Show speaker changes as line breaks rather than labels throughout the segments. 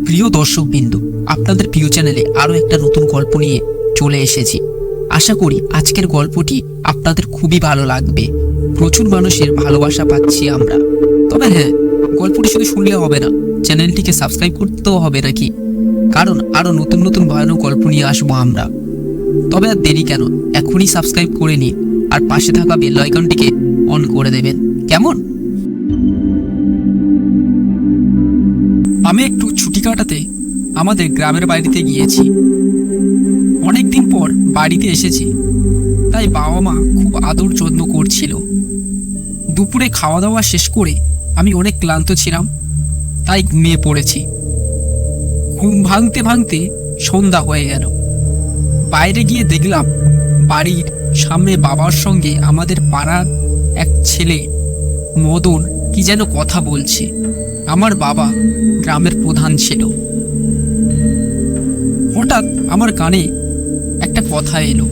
প্রিয় দর্শকবৃন্দ, আপনাদের প্রিয় চ্যানেলে আরও একটা নতুন গল্প নিয়ে চলে এসেছি। আশা করি আজকের গল্পটি আপনাদের খুবই ভালো লাগবে। প্রচুর মানুষের ভালোবাসা পাচ্ছি আমরা। তবে হ্যাঁ, গল্পটি শুধু শুনলে হবে না, চ্যানেলটিকে সাবস্ক্রাইব করতেও হবে নাকি, কারণ আরও নতুন নতুন ভয়ানক গল্প নিয়ে আসবো আমরা। তবে আর দেরি কেন, এখনই সাবস্ক্রাইব করে নিন আর পাশে থাকা বেল আইকনটিকে অন করে দেবেন, কেমন? আমি একটু ছুটি কাটাতে আমাদের গ্রামের বাড়িতে গিয়েছি। অনেকদিন পর বাড়িতে এসেছি, তাই বাবা মা খুব আদর যত্ন করছিল। দুপুরে খাওয়া দাওয়া শেষ করে আমি অনেক ক্লান্ত ছিলাম, তাই ঘুমিয়ে পড়েছি। ঘুম ভাঙতে ভাঙতে সন্ধ্যা হয়ে গেল। বাইরে গিয়ে দেখলাম বাড়ির সামনে বাবার সঙ্গে আমাদের পাড়ার এক ছেলে মদন কি যেন কথা বলছে। আমার বাবা গ্রামের প্রধান ছিল। হঠাৎ আমার কানে একটা কথা এলো।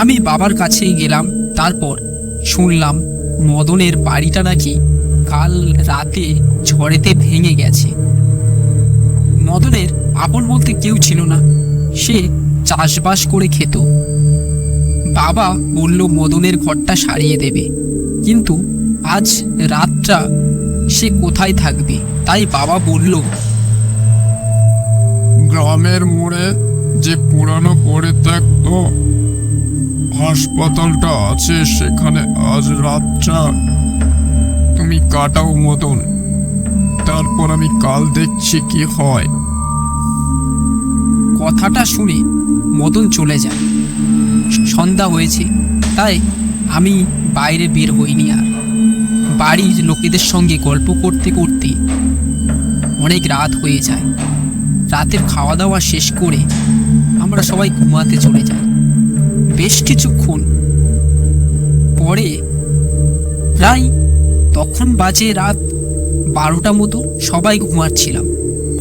আমি বাবার কাছেই গেলাম। তারপর শুনলাম মদনের বাড়িটা নাকি কাল রাতে ঝড়েতে ভেঙে গেছে। মদনের আপন বলতে কেউ ছিল না, সে চাষবাস করে খেত। বাবা বলল মদনের ঘরটা সারিয়ে দেবে, কিন্তু আজ রাতটা সে কোথায় থাকবে? তাই বাবা বলল,
গ্রামের মোড়ে যে পুরানো পরিত্যক্ত হাসপাতালটা আছে, সেখানে আজ রাতটা তুমি কাটাও মদন। তারপর আমি কাল দেখছি কি হয়।
কথাটা শুনে মদন চলে যায়। সন্ধ্যা হয়েছে, তাই আমি বাইরে বের হইনি আর। বাড়ির লোকেদের সঙ্গে গল্প করতে করতে অনেক রাত হয়ে যায়। রাতের খাওয়া দাওয়া শেষ করে আমরা সবাই ঘুমাতে চলে যাই। বেশ কিছুক্ষণ পরে প্রায় তখন বাজে রাত 12টা মতো, সবাই ঘুমাচ্ছিলাম।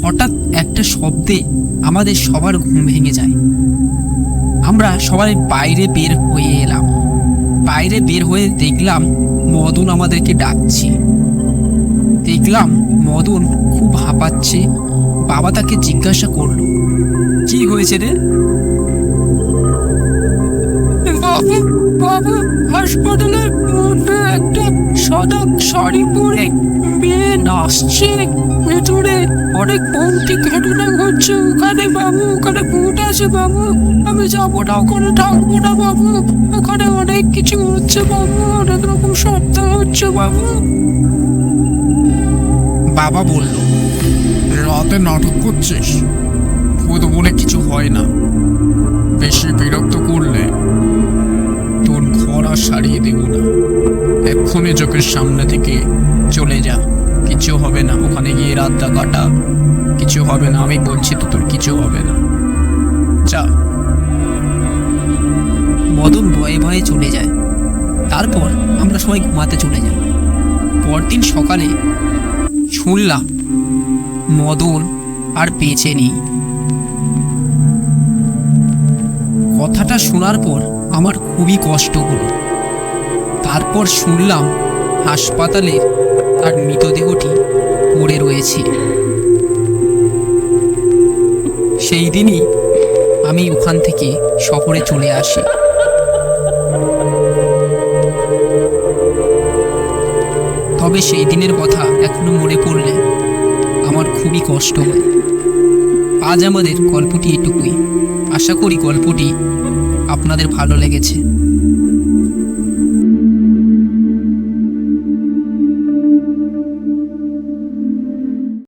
হঠাৎ একটা শব্দে আমাদের সবার ঘুম ভেঙে যায়। আমরা সবাই বাইরে বের হয়ে এলাম। বাইরে বের হয়ে দেখলাম মদন আমাদেরকে ডাকছে। দেখলাম মদন খুব হাঁপাচ্ছে। বাবা তাকে জিজ্ঞাসা করলো, কি হয়েছে রে? বাবা বাবা হাসপাতালের মধ্যে একটা সাদা শাড়ি পরে মেয়ে নাচছে, ভেতরে অনেক ভৌতিক ঘটনা ঘটছে। ওখানে বাবু, ওখানে ভূত আছে বাবু, আমি যাবো না, ওখানে থাকবো না বাবু। ওখানে অনেক কিছু হচ্ছে বাবু, অনেক রকম শব্দ হচ্ছে বাবু। বাবা বলল,
রাতে নাটক করছিস? ভূত বলে কিছু হয় না। বেশি বিরক্ত করলে তোর ঘর আর সারিয়ে দেব না। এক্ষুনি চোখের সামনে থেকে চলে যা, কিছু হবে না। ওখানে গিয়ে রাতটা কাটা, কিছু হবে না। আমি বলছি তো, তোর কিছু হবে না, যা।
মদন ভয়ে ভয়ে চলে যায়। তারপর আমরা সবাই ঘুমাতে চলে যাই। পরদিন সকালে শুনলাম মদন আর বেঁচে নেই। কথাটা শোনার পর আমার খুবই কষ্ট হলো। তারপর শুনলাম হাসপাতালে তার মৃতদেহটি পড়ে রয়েছে। সেই দিনই আমি ওখান থেকে শহরে চলে আসি। তবে সেই দিনের কথা এখনো মনে পড়লে আমার খুবই কষ্ট হয়। আজ আমাদের গল্পটি এটুকুই। আশা করি গল্পটি আপনাদের ভালো লেগেছে।